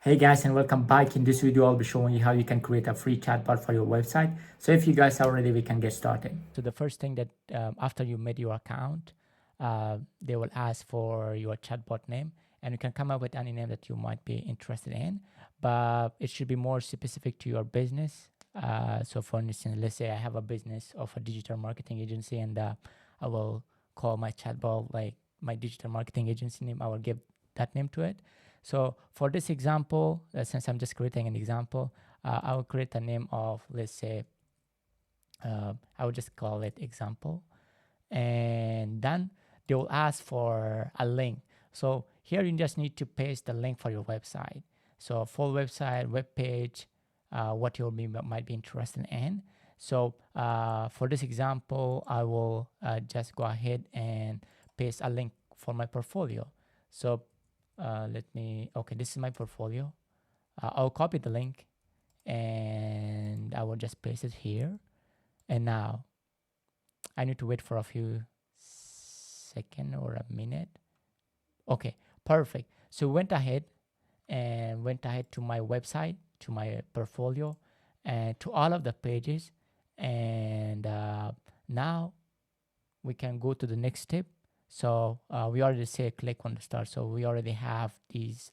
Hey guys, and welcome back. In this video I'll be showing you how you can create a free chatbot for your website. So if you guys are ready, we can get started. So the first thing that after you made your account, they will ask for your chatbot name, and you can come up with any name that you might be interested in, but it should be more specific to your business. So for instance, let's say I have a business of a digital marketing agency, and I will call my chatbot like my digital marketing agency name. I will give that name to it. So for this example, since I'm just creating an example, I will create a name of, let's say, I will just call it example. And then they will ask for a link. So here you just need to paste the link for your website. So full website, web page, what you might be interested in. So for this example, I will just go ahead and paste a link for my portfolio. So okay, this is my portfolio. I'll copy the link and I will just paste it here. And now I need to wait for a few seconds or a minute. Okay, perfect. So went ahead to my website, to my portfolio, and to all of the pages. And now we can go to the next step. So we already say click on the start. So we already have these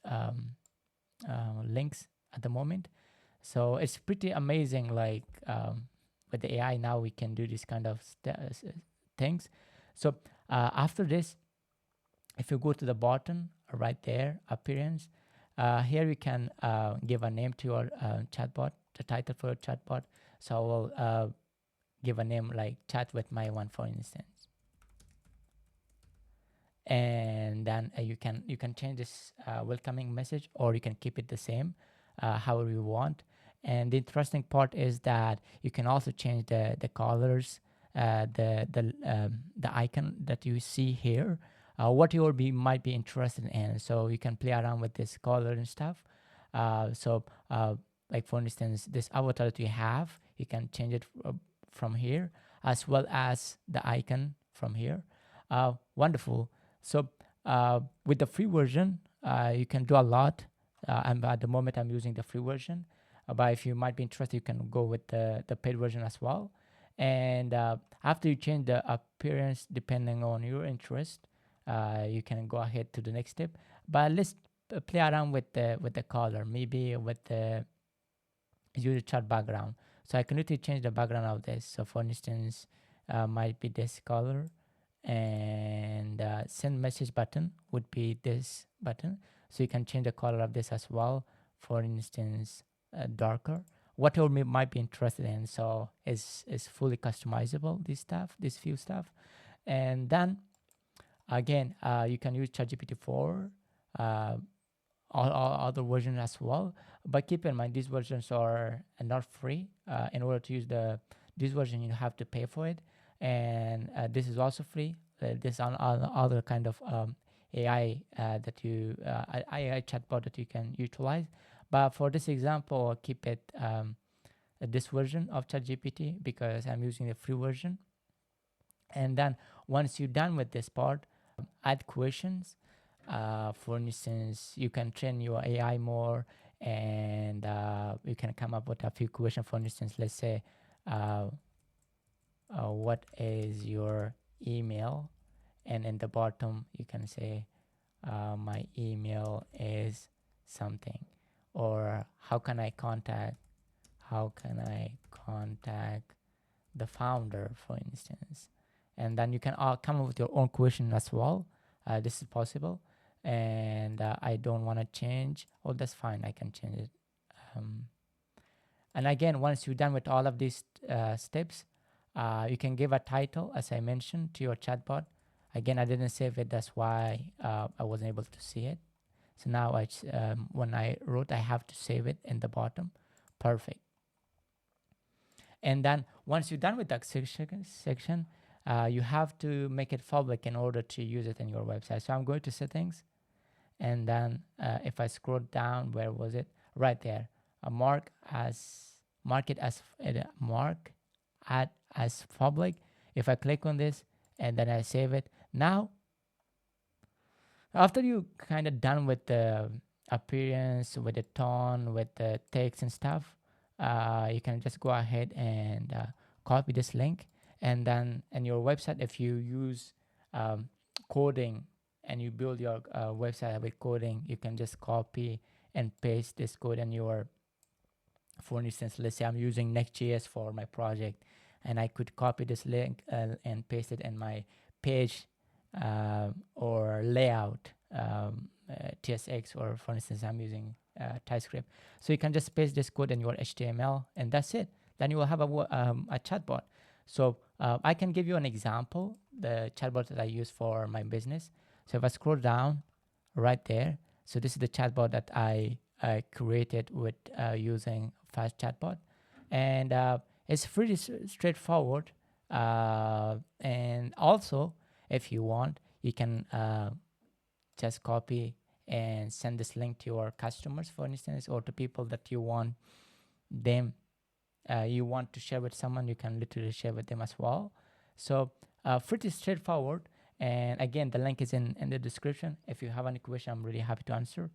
links at the moment. So it's pretty amazing. Like with the AI now, we can do this kind of things. So after this, if you go to the bottom right there, appearance, here you can give a name to your chatbot, the title for your chatbot. So I will give a name like chat with my one, for instance. And then you can change this welcoming message, or you can keep it the same, however you want. And the interesting part is that you can also change the colors, the icon that you see here, what you might be interested in. So you can play around with this color and stuff. Like for instance, this avatar that you have, you can change it from here, as well as the icon from here. Wonderful. So with the free version, you can do a lot. And at the moment, I'm using the free version. But if you might be interested, you can go with the paid version as well. And after you change the appearance, depending on your interest, you can go ahead to the next step. But let's play around with the color, maybe with the user chart background. So I can literally change the background of this. So for instance, might be this color, and send message button would be this button. So you can change the color of this as well. For instance, darker, whatever might be interested in. So it's fully customizable, this few stuff. And then again, you can use ChatGPT 4, all other versions as well. But keep in mind, these versions are not free. In order to use this version, you have to pay for it. And this is also free. This on other kind of AI AI chatbot that you can utilize. But for this example, I'll keep it this version of ChatGPT because I'm using the free version. And then once you're done with this part, add questions. For instance, you can train your AI more, and you can come up with a few questions. For instance, let's say, what is your email? And in the bottom, you can say, my email is something, or how can I contact the founder, for instance. And then you can come up with your own question as well. This is possible. And I don't want to change. Oh, that's fine. I can change it. And again, once you're done with all of these steps, you can give a title, as I mentioned, to your chatbot. Again, I didn't save it. That's why I wasn't able to see it. So now when I wrote, I have to save it in the bottom. Perfect. And then once you're done with that section, you have to make it public in order to use it in your website. So I'm going to settings, and then if I scroll down, where was it? Right there. Mark it as public. If I click on this and then I save it, now after you kind of done with the appearance, with the tone, with the text and stuff, you can just go ahead and copy this link, and then in your website, if you use coding and you build your website with coding, you can just copy and paste this code in your, for instance, let's say I'm using Next.js for my project, and I could copy this link and paste it in my page or layout, TSX, or for instance, I'm using TypeScript. So you can just paste this code in your HTML, and that's it. Then you will have a chatbot. So I can give you an example, the chatbot that I use for my business. So if I scroll down right there, so this is the chatbot that I created with using Fast Chatbot, and it's pretty straightforward. And also, if you want, you can just copy and send this link to your customers, for instance, or to people that you want them you want to share with someone. You can literally share with them as well. So pretty straightforward. And again, the link is in the description. If you have any question, I'm really happy to answer.